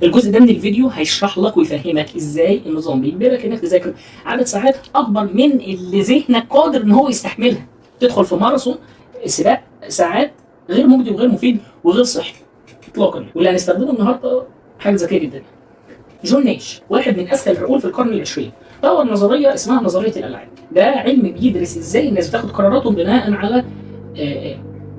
الجزء ده من الفيديو هيشرح لك ويفهمك ازاي النظام بيجبرك انك تذاكر عدد ساعات اكبر من اللي ذهنك قادر ان هو يستحملها. تدخل في ماراثون سباق ساعات غير مجدي وغير مفيد وغير صحي اطلاقا. واللي هنستخدمه النهارده حاجه ذكيه جدا. جون ناش واحد من اذكى العقول في القرن العشرين طور نظريه اسمها نظريه الالعاب. ده علم بيدرس ازاي الناس بتاخد قراراتهم بناء على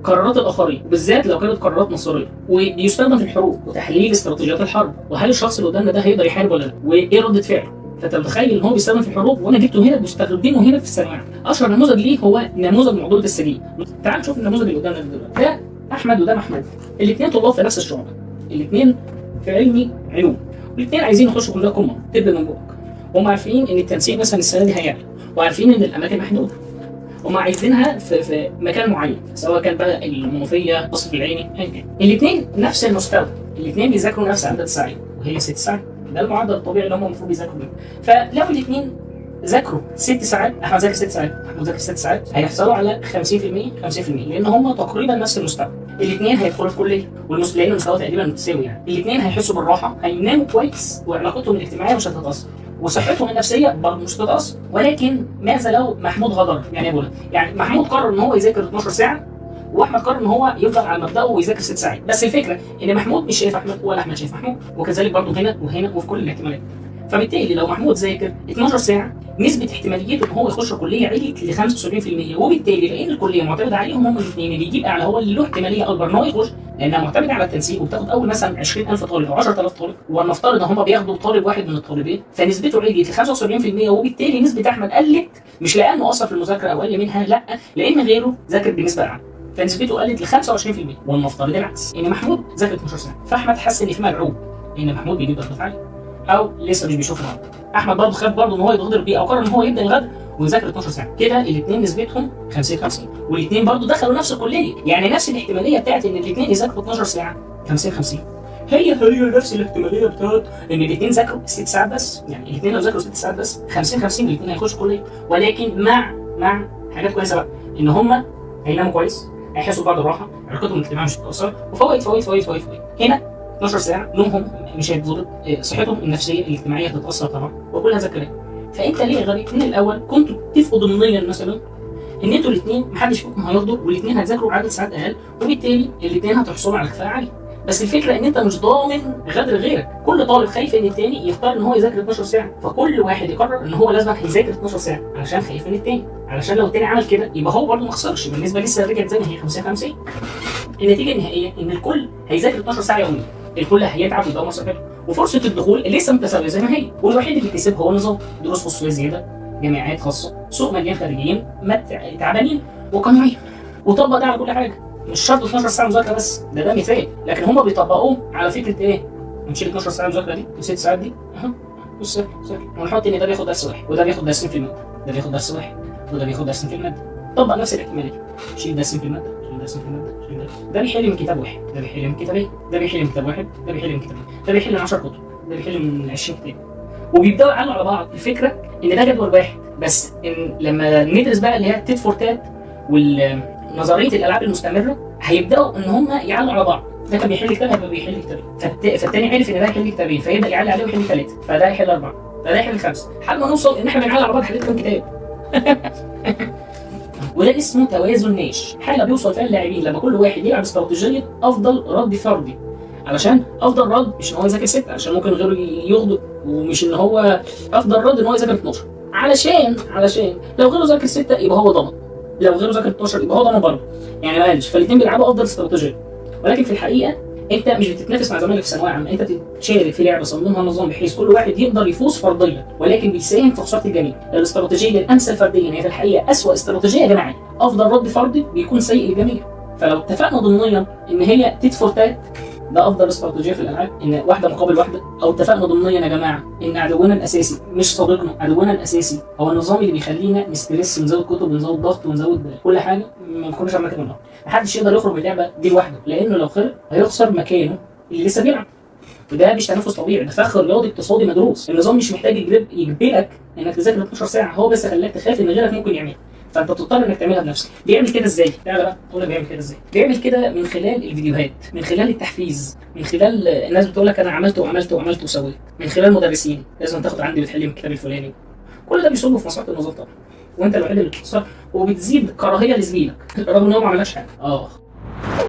قرارات الاخرين، وبالذات لو كانت قرارات مصيريه، وبيستخدم في الحروب وتحليل استراتيجيات الحرب، وهل الشخص اللي قدامنا ده هيقدر يحارب ولا لا، وايه رده فعله. فانت متخيل ان هو بيستخدم في الحروب، وانا جبته هنا بستخدمه هنا في الثانويه. اشهر نموذج ليه هو نموذج معضله السجين. تعال نشوف النموذج اللي قدامنا دلوقتي. ده احمد وده محمود، الاثنين طلاب في نفس الشعبه، الاثنين في علمي علوم، والاثنين عايزين يخشوا كليه قمه طب من بوك. هم عارفين ان التنسيق مثلا السنه دي هيعلى، وعارفين ان الاماكن محدوده، هم عايزينها في مكان معين، سواء كان بقى المنوفيه، قصر العيني، ايا كان. الاثنين نفس المستوى، الاثنين بيذاكروا نفس عدد ساعات وهي 6 ساعات. ده المعدل الطبيعي اللي هم المفروض يذاكروا بيه. فلو الاثنين ذاكروا 6 ساعات، احمد ذاكر 6 ساعات، محمود ذاكر 6 ساعات، هيحصلوا على 50% لان هم تقريبا نفس المستوى. الاثنين هيدخلوا الكليه لان المستوى تقريبا متساوي يعني. الاثنين هيحسوا بالراحه، هيناموا كويس، وعلاقتهم الاجتماعيه مش هتتاثر، وصحتهم النفسيه برضه مش هتتاثر. ولكن ماذا لو محمود غدر؟ يعني ايه بقول؟ يعني محمود قرر ان هو يذاكر 12 ساعه، واحمد قرر ان هو يفضل على مبدأه ويذاكر 6 ساعات. بس الفكره ان محمود مش شايف احمد ولا احمد شايف محمود، وكذلك برضه هنا وهنا وفي كل الاحتمالات. فبالتالي لو محمود ذاكر 12 ساعه، نسبه احتماليته ان هو يخش كليه عليت ل 75%، وبالتالي لان الكليه معتمده عليهم هم الاثنين، اللي يجيب اعلى هو اللي له احتماليه اكبر ان هو يخش، لانها معتمده على التنسيق وبتاخد اول مثلا 20000 طالب او 10000 طالب، ونفترض ان هم بياخدوا طالب واحد من الطالبين، فنسبته عليت ل 75%، وبالتالي نسبه احمد قلت، مش لانه قصر في المذاكره او قل منها، لا، لان غيره ذاكر بنسبه اعلى، فنسبته قلت ل 25%. والمفترض العكس، ان محمود ذاكر 12 ساعه، فاحمد حس ان في ملعوب، ان محمود بيجيب درجات عاليه او لسه مش بيشوف الغد. احمد برضه خاف برضه ان هو يتغدر بيه، او قرر ان هو يبدا الغد ويذاكر 12 ساعه. كده الاثنين نسبتهم 50-50، والاثنين برضه دخلوا نفس الكليه، يعني نفس الاحتماليه بتاعت ان الاثنين يذاكروا 12 ساعه 50-50. هي نفس الاحتماليه بتاعت ان الاثنين ذاكروا 6 ساعات بس، يعني الاثنين لو ذاكروا 6 ساعات بس 50-50 الاثنين هيخشوا كليه، ولكن مع حاجات كويسه بقى، ان هم هيناموا كويس، هيحسوا ببعض الراحه، علاقتهم الاجتماعيه مش هتتاثر، وفوائد. هنا 12 ساعه نومهم مش هيتظبط، صحتهم النفسيه الاجتماعيه هتتاثر طبعا، وكل هذا الكلام. فانت ليه يا غبي من الاول كنتوا تتفقوا ضمنيا مثلا ان انتوا الاثنين محدش فيكم هيغدر، والاثنين هتذاكروا بعدد ساعات اقل، وبالتالي الاثنين هتحصلوا على كفاءه عاليه. بس الفكره ان انت مش ضامن غدر غيرك، كل طالب خايف ان الثاني يختار ان هو يذاكر 12 ساعه، فكل واحد يقرر ان هو لازم هيذاكر 12 ساعه علشان خايف من الثاني، علشان لو الثاني عمل كده يبقى هو برضه ما خسرش، بالنسبه لسه رجعت زي ما هي 50-50. النتيجه النهائيه ان الكل هيذاكر 12 ساعه يوميا، الكل هيتعب ويدمر صحته، وفرصه الدخول لسه متساويه زي ما هي، والوحيد اللي كسب هو النظام. دروس خصوصيه زياده، جامعات خاصه، سوق مليان خارجيين تعبانين وقانونيين، وطبق ده على كل حاجه. مش شرط 12 ساعه مذاكره بس، ده مثال، لكن هم بيطبقوه على فكره ايه؟ نشيل 12 ساعه مذاكره دي و6 ساعات دي بص ونحط ان ده بياخد درس واحد، وده بياخد درسين في الماده، ده بياخد درس واحد، وده بياخد درسين في الماده. طبق نفس الاحتماليه، شيل درسين في الماده، شيل درسين في الماده، شيل درس. ده بيحل من كتاب واحد، ده بيحل من كتابين، ده بيحل من كتاب واحد، ده بيحل من كتابين، ده بيحل من 10 كتب، ده بيحل من 20 كتاب، وبيبداوا يعلوا على بعض. الفكره ان ده جدول واحد بس، ان لما ندرس بقى اللي هي تيت فور تات والنظريه الالعاب المستمره، هيبداوا ان هم يعلوا على بعض. ده كان بيحل كتاب هيبقى بيحل كتابين، فالتاني عرف ان ده هيحل كتابين، فيبدا يعلي عليه ويحل 3، فده يحل 4، فده يحل 5، لحد ما نوصل ان احنا بنعلي على بعض حاجات كام كتاب. وده اسمه توازن ناش، حاجه بيوصل فيها اللاعبين لما كل واحد يلعب استراتيجيه افضل رد فردي، علشان افضل رد مش ان هو يذاكر 6 عشان ممكن غيره يغدر، ومش ان هو افضل رد ان هو يذاكر 12 علشان لو غيره ذاكر 6 يبقى هو ضمن، لو غيره ذاكر 12 يبقى هو ضمن برضه، يعني معلش. فالاثنين بيلعبوا افضل استراتيجيه، ولكن في الحقيقه انت مش بتتنافس مع زمايلك في ثانويه عامه، انت بتشارك في لعبه صممها النظام بحيث كل واحد يقدر يفوز فرديا، ولكن بيساهم في خساره الجميع. الاستراتيجيه الامثل فرديا هي في الحقيقه اسوأ استراتيجيه جماعيه، افضل رد فردي بيكون سيء للجميع. فلو اتفقنا ضمنيا ان هي تيت فور تات، ده افضل استراتيجيه في الالعاب، ان واحده مقابل واحده، او اتفقنا ضمنيا يا جماعه ان عدونا الاساسي مش صديقنا، عدونا الاساسي هو النظام اللي بيخلينا نسترس ونزود كتب ونزود ضغط ونزود كل حاجه، ما نكونش عملنا كده. محدش يقدر يخرج من اللعبه دي لوحده، لانه لو خرج هيخسر مكانه اللي لسه بيلعب، وده مش تنافس طبيعي، ده فخ رياضي اقتصادي مدروس. النظام مش محتاج يجبرك انك تذاكر 12 ساعه، هو بس خلاك تخاف ان غيرك ممكن يعملها، فانت بتضطر انك تعملها بنفسك. بيعمل كده ازاي؟ تعالى بقى اقول لك بيعمل كده ازاي. بيعمل كده من خلال الفيديوهات، من خلال التحفيز، من خلال الناس بتقول لك انا عملت وعملت وعملت وسويت، من خلال مدرسين لازم تاخد عندي وتحل من الكتاب الفلاني. كل ده بيصب في مصلحه النظام طبعا، وانت الوحيد اللي بتخسر، وبتزيد كراهيه لزميلك رغم ان هو ما عملش حاجه.